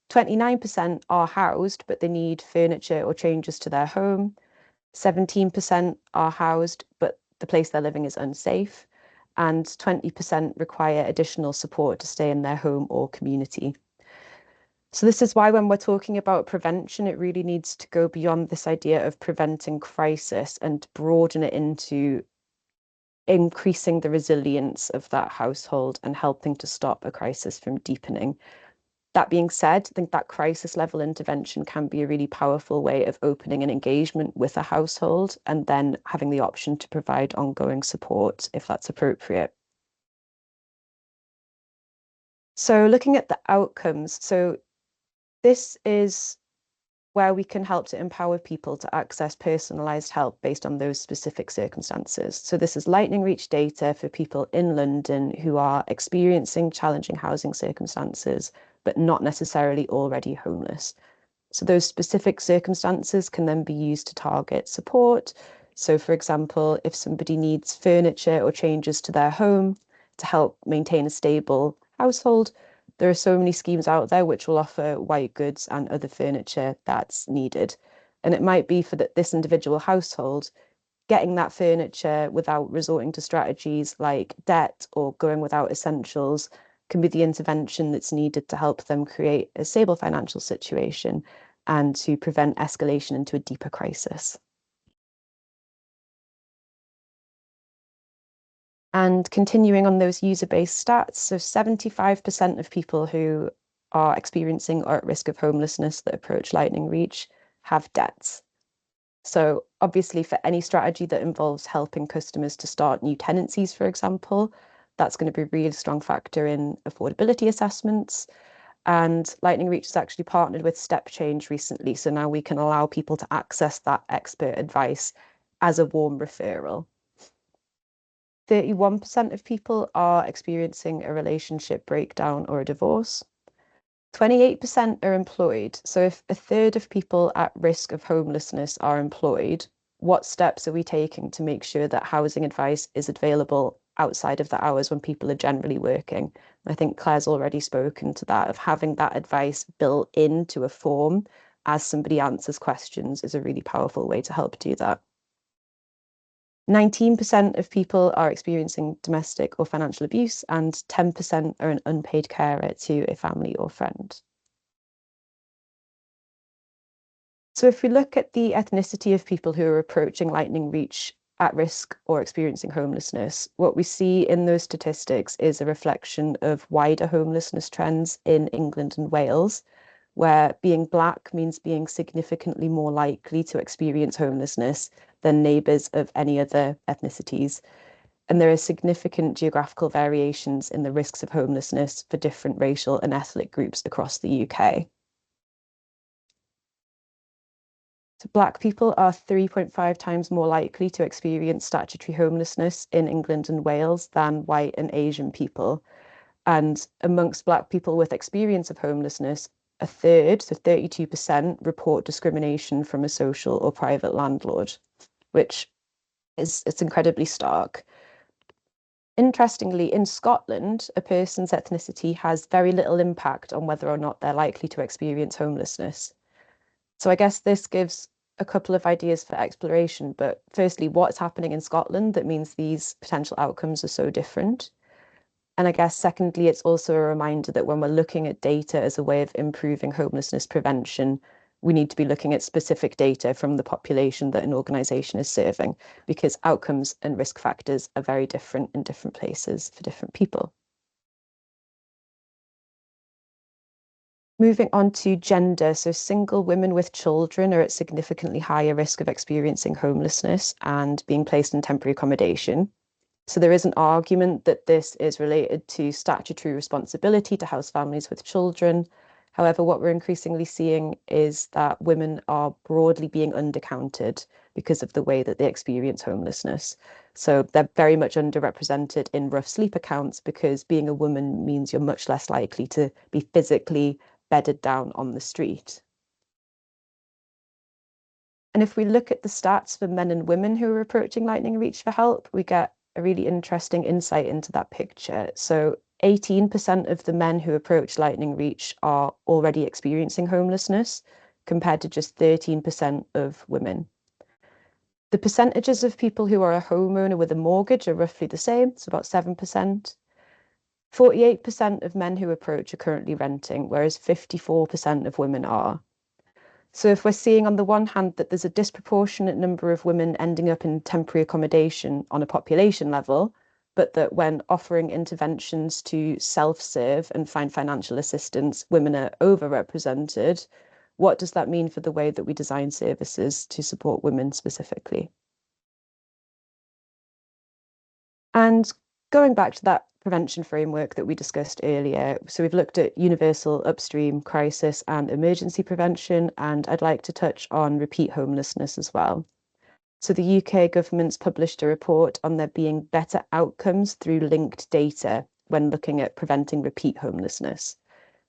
29% are housed, but they need furniture or changes to their home. 17% are housed, but the place they're living is unsafe. And 20% require additional support to stay in their home or community. So this is why when we're talking about prevention, it really needs to go beyond this idea of preventing crisis and broaden it into increasing the resilience of that household and helping to stop a crisis from deepening. That being said, I think that crisis level intervention can be a really powerful way of opening an engagement with a household and then having the option to provide ongoing support if that's appropriate. So looking at the outcomes, so this is where we can help to empower people to access personalised help based on those specific circumstances. So this is Lightning Reach data for people in London who are experiencing challenging housing circumstances, but not necessarily already homeless. So those specific circumstances can then be used to target support. So for example, if somebody needs furniture or changes to their home to help maintain a stable household, There are so many schemes out there which will offer white goods and other furniture that's needed. And it might be for this individual household, getting that furniture without resorting to strategies like debt or going without essentials can be the intervention that's needed to help them create a stable financial situation and to prevent escalation into a deeper crisis. And continuing on those user-based stats, so 75% of people who are experiencing or at risk of homelessness that approach Lightning Reach have debts. So obviously for any strategy that involves helping customers to start new tenancies, for example, that's going to be a really strong factor in affordability assessments. And Lightning Reach has actually partnered with Step Change recently. So now we can allow people to access that expert advice as a warm referral. 31% of people are experiencing a relationship breakdown or a divorce. 28% are employed. So if a third of people at risk of homelessness are employed, what steps are we taking to make sure that housing advice is available outside of the hours when people are generally working? I think Claire's already spoken to that, of having that advice built into a form as somebody answers questions is a really powerful way to help do that. 19% of people are experiencing domestic or financial abuse, and 10% are an unpaid carer to a family or friend. So if we look at the ethnicity of people who are approaching Lightning Reach at risk or experiencing homelessness, what we see in those statistics is a reflection of wider homelessness trends in England and Wales, where being Black means being significantly more likely to experience homelessness than neighbours of any other ethnicities. And there are significant geographical variations in the risks of homelessness for different racial and ethnic groups across the UK. So Black people are 3.5 times more likely to experience statutory homelessness in England and Wales than white and Asian people. And amongst Black people with experience of homelessness, a third, so 32%, report discrimination from a social or private landlord, which it's incredibly stark. Interestingly, in Scotland, a person's ethnicity has very little impact on whether or not they're likely to experience homelessness. So I guess this gives a couple of ideas for exploration, but firstly, what's happening in Scotland that means these potential outcomes are so different? And I guess secondly, it's also a reminder that when we're looking at data as a way of improving homelessness prevention, we need to be looking at specific data from the population that an organisation is serving, because outcomes and risk factors are very different in different places for different people. Moving on to gender, so single women with children are at significantly higher risk of experiencing homelessness and being placed in temporary accommodation. So there is an argument that this is related to statutory responsibility to house families with children. However, what we're increasingly seeing is that women are broadly being undercounted because of the way that they experience homelessness. So they're very much underrepresented in rough sleep accounts because being a woman means you're much less likely to be physically bedded down on the street. And if we look at the stats for men and women who are approaching Lightning Reach for help, we get a really interesting insight into that picture. So 18% of the men who approach Lightning Reach are already experiencing homelessness, compared to just 13% of women. The percentages of people who are a homeowner with a mortgage are roughly the same, so about 7%. 48% of men who approach are currently renting, whereas 54% of women are. So if we're seeing on the one hand that there's a disproportionate number of women ending up in temporary accommodation on a population level, but that when offering interventions to self-serve and find financial assistance, women are overrepresented, what does that mean for the way that we design services to support women specifically? And going back to that prevention framework that we discussed earlier, so we've looked at universal upstream crisis and emergency prevention, and I'd like to touch on repeat homelessness as well. So the UK government's published a report on there being better outcomes through linked data when looking at preventing repeat homelessness.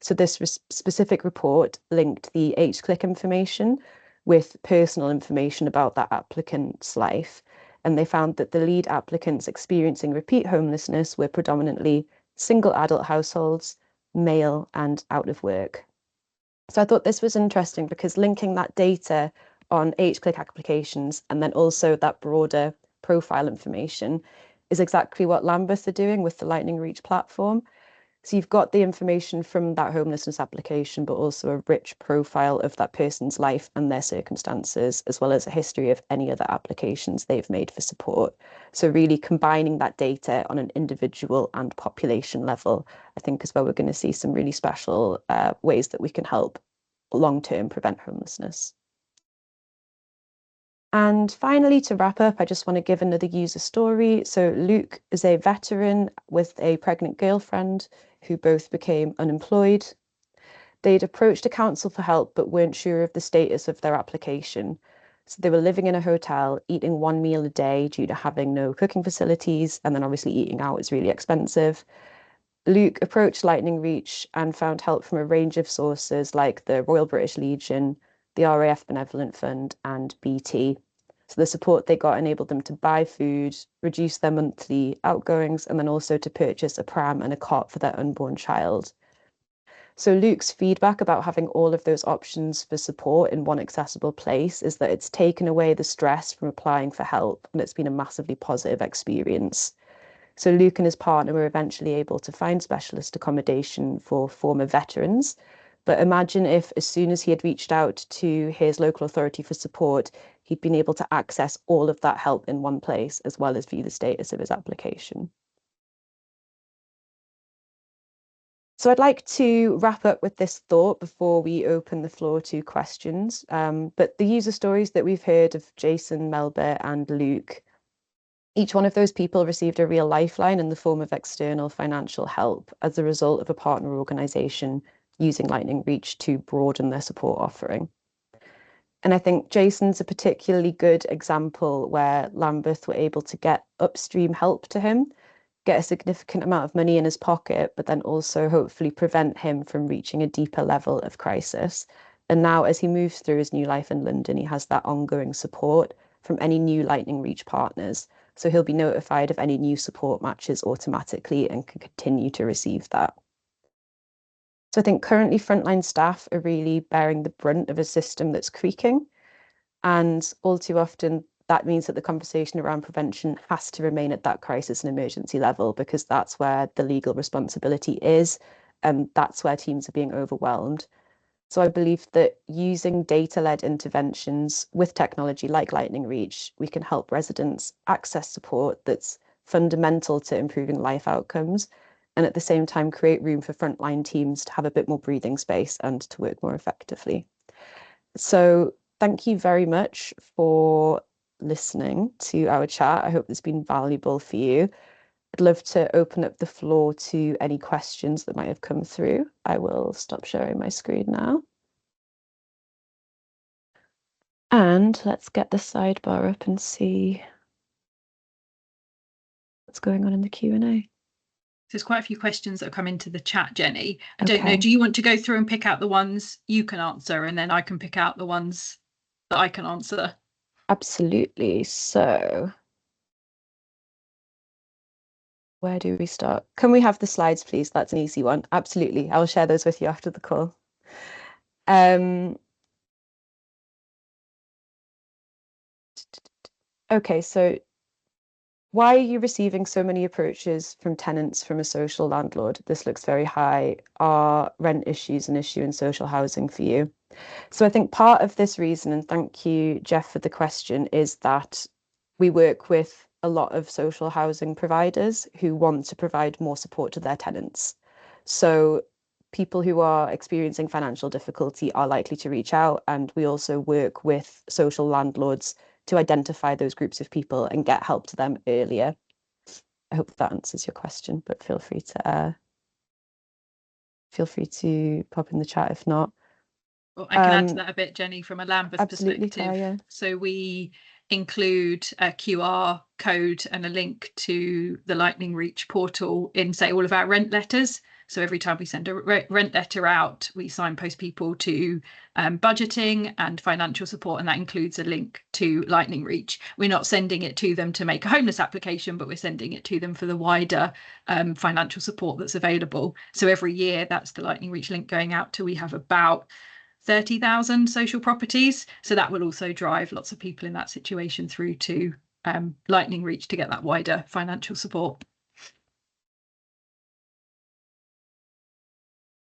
So this specific report linked the H-click information with personal information about that applicant's life. And they found that the lead applicants experiencing repeat homelessness were predominantly single adult households, male, and out of work. So I thought this was interesting because linking that data on H-click applications and then also that broader profile information is exactly what Lambeth are doing with the Lightning Reach platform. So you've got the information from that homelessness application, but also a rich profile of that person's life and their circumstances, as well as a history of any other applications they've made for support. So really combining that data on an individual and population level, I think is where we're going to see some really special ways that we can help long-term prevent homelessness. And finally, to wrap up, I just want to give another user story. So Luke is a veteran with a pregnant girlfriend who both became unemployed. They'd approached a council for help, but weren't sure of the status of their application. So they were living in a hotel, eating one meal a day due to having no cooking facilities. And then obviously eating out is really expensive. Luke approached Lightning Reach and found help from a range of sources like the Royal British Legion, the RAF Benevolent Fund, and BT. So the support they got enabled them to buy food, reduce their monthly outgoings, and then also to purchase a pram and a cot for their unborn child. So Luke's feedback about having all of those options for support in one accessible place is that it's taken away the stress from applying for help, and it's been a massively positive experience. So Luke and his partner were eventually able to find specialist accommodation for former veterans. But imagine if, as soon as he had reached out to his local authority for support, he'd been able to access all of that help in one place, as well as view the status of his application. So I'd like to wrap up with this thought before we open the floor to questions. But the user stories that we've heard of Jason, Melba, and Luke, each one of those people received a real lifeline in the form of external financial help as a result of a partner organisation using Lightning Reach to broaden their support offering. And I think Jason's a particularly good example where Lambeth were able to get upstream help to him, get a significant amount of money in his pocket, but then also hopefully prevent him from reaching a deeper level of crisis. And now, as he moves through his new life in London, he has that ongoing support from any new Lightning Reach partners. So he'll be notified of any new support matches automatically and can continue to receive that. So I think currently frontline staff are really bearing the brunt of a system that's creaking. And all too often, that means that the conversation around prevention has to remain at that crisis and emergency level because that's where the legal responsibility is, and that's where teams are being overwhelmed. So I believe that using data-led interventions with technology like Lightning Reach, we can help residents access support that's fundamental to improving life outcomes, and at the same time create room for frontline teams to have a bit more breathing space and to work more effectively. So thank you very much for listening to our chat. I hope it's been valuable for you. I'd love to open up the floor to any questions that might have come through. I will stop sharing my screen now. And let's get the sidebar up and see what's going on in the Q&A. There's quite a few questions that have come into the chat, Jenny. I don't know, do you want to go through and pick out the ones you can answer and then I can pick out the ones that I can answer? Absolutely. So where do we start? Can we have the slides, please? That's an easy one. Absolutely. I will share those with you after the call. Okay, so why are you receiving so many approaches from tenants from a social landlord? This looks very high. Are rent issues an issue in social housing for you? So I think part of this reason, and thank you, Jeff, for the question, is that we work with a lot of social housing providers who want to provide more support to their tenants. So people who are experiencing financial difficulty are likely to reach out, and we also work with social landlords to identify those groups of people and get help to them earlier. I hope that answers your question, but feel free to pop in the chat if not. Well, I can add to that a bit, Jenny, from a Lambeth Absolutely, perspective. Claire, yeah. So we include a QR code and a link to the Lightning Reach portal in, say, all of our rent letters. So every time we send a rent letter out, we signpost people to budgeting and financial support, and that includes a link to Lightning Reach. We're not sending it to them to make a homeless application, but we're sending it to them for the wider financial support that's available. So every year, that's the Lightning Reach link going out to, we have about 30,000 social properties. So that will also drive lots of people in that situation through to Lightning Reach to get that wider financial support.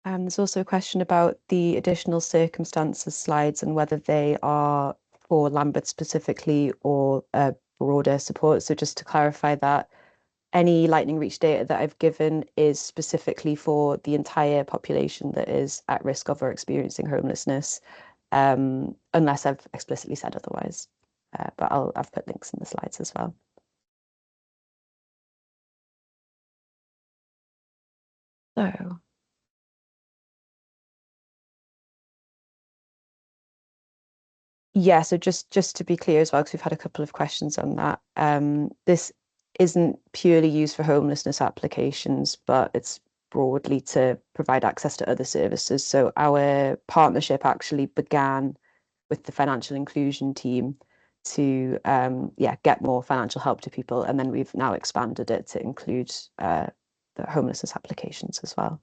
There's also a question about the additional circumstances slides and whether they are for Lambeth specifically or broader support. So just to clarify that, any Lightning Reach data that I've given is specifically for the entire population that is at risk of or experiencing homelessness, unless I've explicitly said otherwise. But I've put links in the slides as well. So, yeah, so just to be clear as well, because we've had a couple of questions on that. This isn't purely used for homelessness applications, but it's broadly to provide access to other services. So our partnership actually began with the financial inclusion team to get more financial help to people, and then we've now expanded it to include the homelessness applications as well.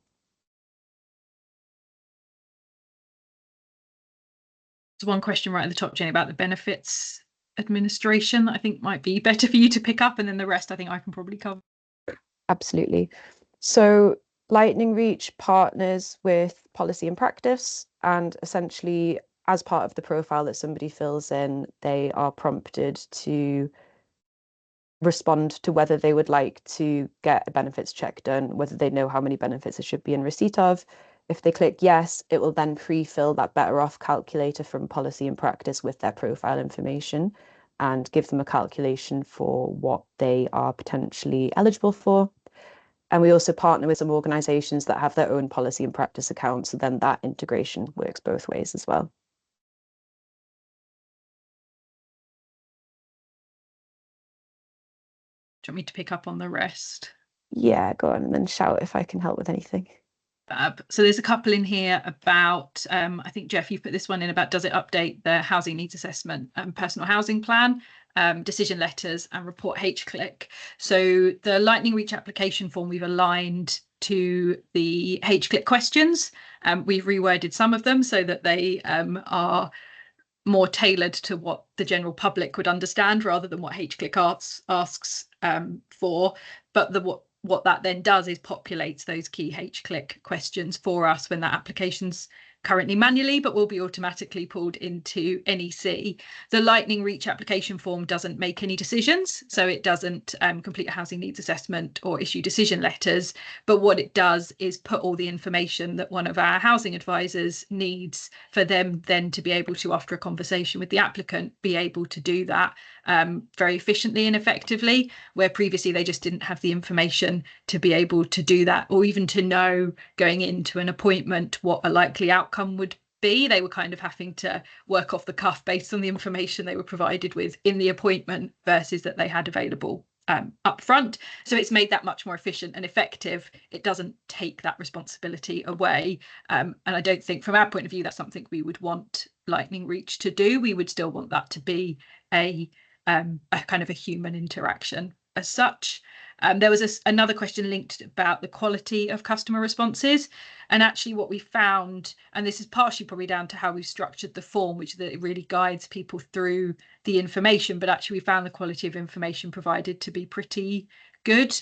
There's one question right at the top, Jenny, about the benefits administration that I think might be better for you to pick up, and then the rest I think I can probably cover. Absolutely. So Lightning Reach partners with policy and practice, and essentially as part of the profile that somebody fills in, they are prompted to respond to whether they would like to get a benefits check done, whether they know how many benefits they should be in receipt of. If they click yes, it will then pre-fill that better off calculator from policy and practice with their profile information and give them a calculation for what they are potentially eligible for. And we also partner with some organisations that have their own policy and practice accounts, so then that integration works both ways as well. Do you want me to pick up on the rest? Yeah, go on and then shout if I can help with anything. So there's a couple in here about, I think, Jeff, you've put this one in about, does it update the housing needs assessment and personal housing plan, decision letters and report HCLIC. So the Lightning Reach application form we've aligned to the HCLIC questions. We've reworded some of them so that they are more tailored to what the general public would understand rather than what HCLIC asks for. But what that then does is populates those key HCLIC questions for us when that application's currently manually, but will be automatically pulled into NEC. The Lightning Reach application form doesn't make any decisions, so it doesn't complete a housing needs assessment or issue decision letters. But what it does is put all the information that one of our housing advisors needs for them then to be able to, after a conversation with the applicant, be able to do that very efficiently and effectively, where previously they just didn't have the information to be able to do that, or even to know going into an appointment what a likely outcome would be. They were kind of having to work off the cuff based on the information they were provided with in the appointment versus that they had available up front. So it's made that much more efficient and effective. It doesn't take that responsibility away. And I don't think from our point of view, that's something we would want Lightning Reach to do. We would still want that to be a kind of a human interaction as such. There was another question linked about the quality of customer responses. And actually what we found, and this is partially probably down to how we've structured the form, which that it really guides people through the information, but actually we found the quality of information provided to be pretty good.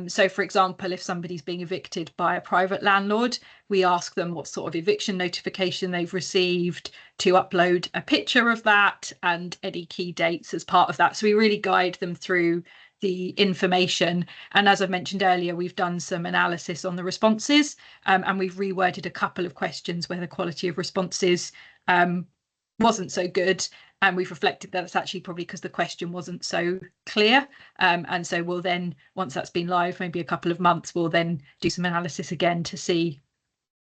So for example, if somebody's being evicted by a private landlord, we ask them what sort of eviction notification they've received, to upload a picture of that and any key dates as part of that. So we really guide them through the information. And as I mentioned earlier, we've done some analysis on the responses, and we've reworded a couple of questions where the quality of responses wasn't so good. And we've reflected that it's actually probably because the question wasn't so clear. And so we'll then, once that's been live, maybe a couple of months, we'll then do some analysis again to see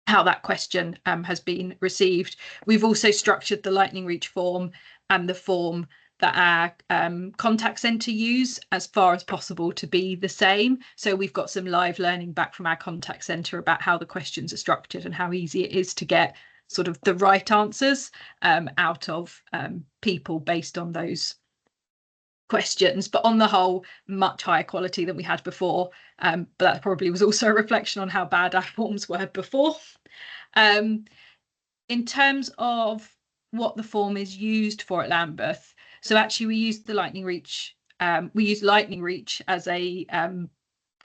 how that question has been received. We've also structured the Lightning Reach form and the form that our contact centre use as far as possible to be the same. So we've got some live learning back from our contact centre about how the questions are structured and how easy it is to get sort of the right answers out of people based on those questions, but on the whole, much higher quality than we had before. But that probably was also a reflection on how bad our forms were before. In terms of what the form is used for at Lambeth, so actually we use the Lightning Reach. We use Lightning Reach as a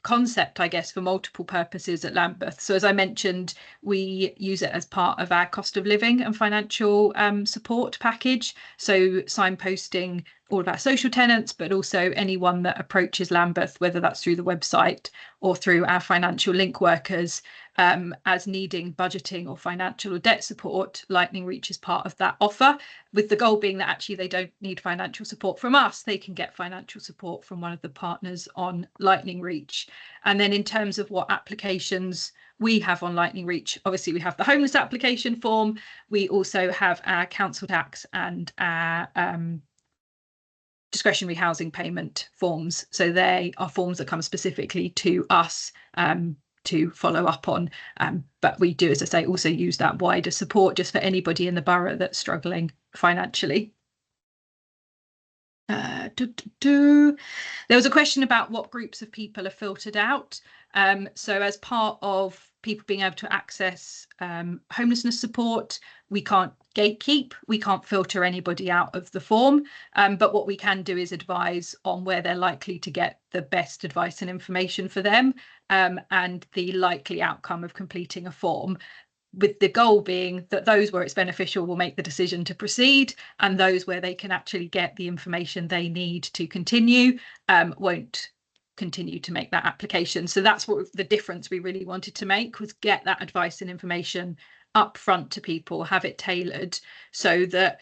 concept, I guess, for multiple purposes at Lambeth. So as I mentioned, we use it as part of our cost of living and financial support package. So signposting all of our social tenants, but also anyone that approaches Lambeth, whether that's through the website or through our financial link workers, as needing budgeting or financial or debt support. Lightning Reach is part of that offer, with the goal being that actually they don't need financial support from us, they can get financial support from one of the partners on Lightning Reach. And then in terms of what applications we have on Lightning Reach, obviously we have the homeless application form, we also have our council tax and our discretionary housing payment forms. So they are forms that come specifically to us to follow up on. But we do, as I say, also use that wider support just for anybody in the borough that's struggling financially. There was a question about what groups of people are filtered out. So as part of people being able to access homelessness support, we can't gatekeep, we can't filter anybody out of the form, but what we can do is advise on where they're likely to get the best advice and information for them, and the likely outcome of completing a form, with the goal being that those where it's beneficial will make the decision to proceed, and those where they can actually get the information they need to continue won't continue to make that application. So that's what the difference we really wanted to make, was get that advice and information up front to people, have it tailored so that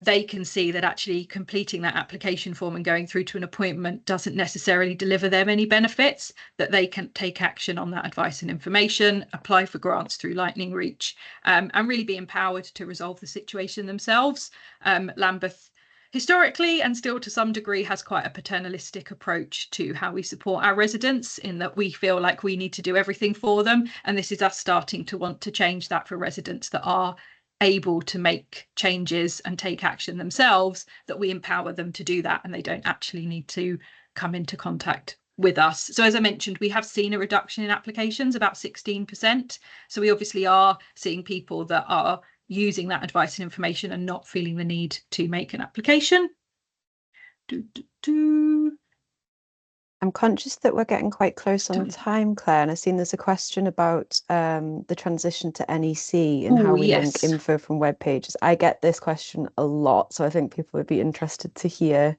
they can see that actually completing that application form and going through to an appointment doesn't necessarily deliver them any benefits, that they can take action on that advice and information, apply for grants through Lightning Reach, and really be empowered to resolve the situation themselves. Lambeth historically, and still to some degree, has quite a paternalistic approach to how we support our residents, in that we feel like we need to do everything for them. And this is us starting to want to change that for residents that are able to make changes and take action themselves, that we empower them to do that and they don't actually need to come into contact with us. So as I mentioned, we have seen a reduction in applications, about 16%. So we obviously are seeing people that are using that advice and information and not feeling the need to make an application. I'm conscious that we're getting quite close on time, Claire, and I've seen there's a question about the transition to NEC and how we link info from web pages. I get this question a lot, so I think people would be interested to hear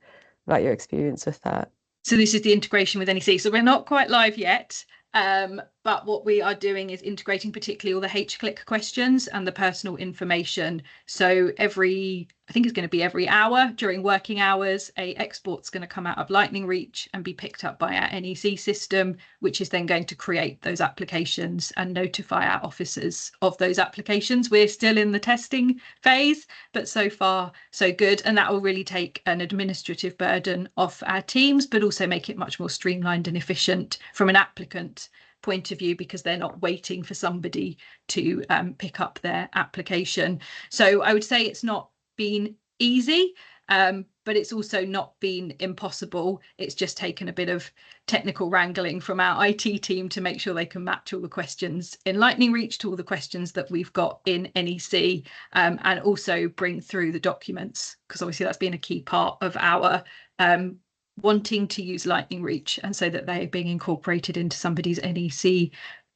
about your experience with that. So this is the integration with NEC. So we're not quite live yet, but what we are doing is integrating particularly all the H-click questions and the personal information. So I think it's going to be every hour during working hours, a export's going to come out of Lightning Reach and be picked up by our NEC system, which is then going to create those applications and notify our officers of those applications. We're still in the testing phase, but so far so good. And that will really take an administrative burden off our teams, but also make it much more streamlined and efficient from an applicant point of view, because they're not waiting for somebody to pick up their application. So I would say it's not been easy, but it's also not been impossible. It's just taken a bit of technical wrangling from our IT team to make sure they can match all the questions in Lightning Reach to all the questions that we've got in NEC, and also bring through the documents, because obviously that's been a key part of our wanting to use Lightning Reach, and so that they are being incorporated into somebody's NEC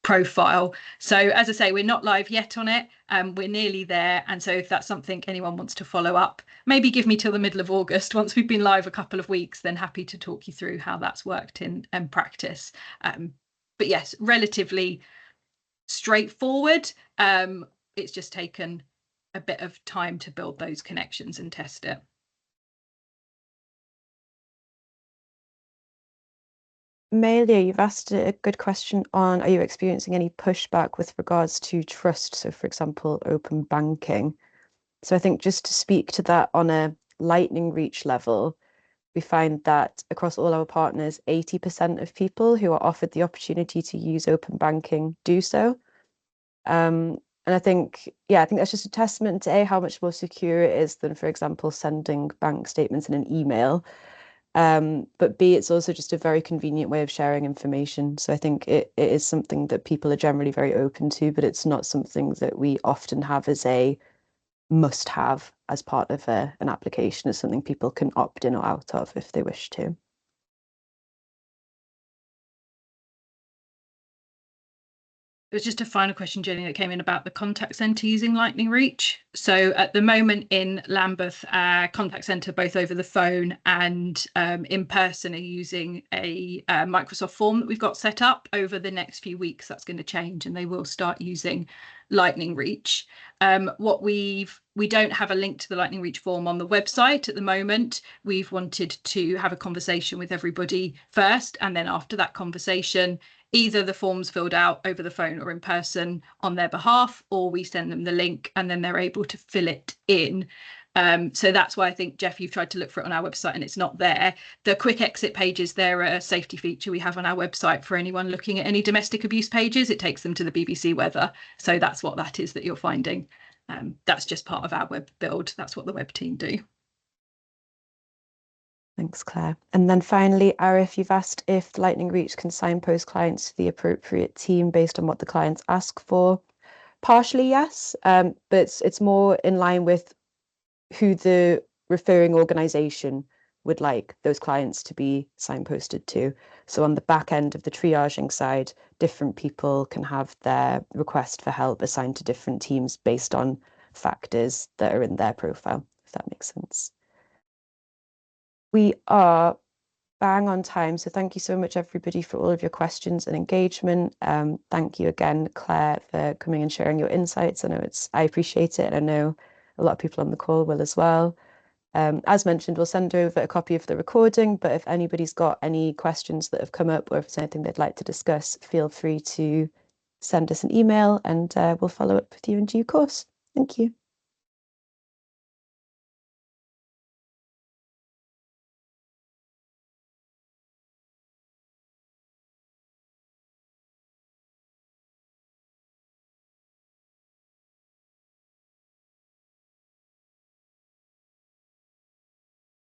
profile. So as I say, we're not live yet on it, we're nearly there, and so if that's something anyone wants to follow up, maybe give me till the middle of August. Once we've been live a couple of weeks, then happy to talk you through how that's worked in practice. But yes, relatively straightforward. It's just taken a bit of time to build those connections and test it. Malia, you've asked a good question on, are you experiencing any pushback with regards to trust? So, for example, open banking. So I think just to speak to that on a lightning reach level, we find that across all our partners, 80% of people who are offered the opportunity to use open banking do so. And I think, yeah, I think that's just a testament to A, how much more secure it is than, for example, sending bank statements in an email. But B, it's also just a very convenient way of sharing information. So I think it is something that people are generally very open to, but it's not something that we often have as a must have as part of an application. It's something people can opt in or out of if they wish to. It was just a final question, Jenny, that came in about the contact centre using Lightning Reach. So at the moment in Lambeth, contact centre, both over the phone and in person, are using a Microsoft form that we've got set up. Over the next few weeks, that's going to change and they will start using Lightning Reach. We don't have a link to the Lightning Reach form on the website at the moment. We've wanted to have a conversation with everybody first, and then after that conversation, either the form's filled out over the phone or in person on their behalf, or we send them the link and then they're able to fill it in. So that's why I think, Jeff, you've tried to look for it on our website and it's not there. The quick exit pages, they're a safety feature we have on our website for anyone looking at any domestic abuse pages. It takes them to the BBC weather. So that's what that is that you're finding. That's just part of our web build. That's what the web team do. Thanks, Claire. And then finally, Arif, you've asked if Lightning Reach can signpost clients to the appropriate team based on what the clients ask for. Partially, yes, but it's more in line with who the referring organisation would like those clients to be signposted to. So on the back end of the triaging side, different people can have their request for help assigned to different teams based on factors that are in their profile, if that makes sense. We are bang on time. So thank you so much, everybody, for all of your questions and engagement. Thank you again, Claire, for coming and sharing your insights. I appreciate it. And I know a lot of people on the call will as well. As mentioned, we'll send over a copy of the recording, but if anybody's got any questions that have come up or if there's anything they'd like to discuss, feel free to send us an email and we'll follow up with you in due course. Thank you.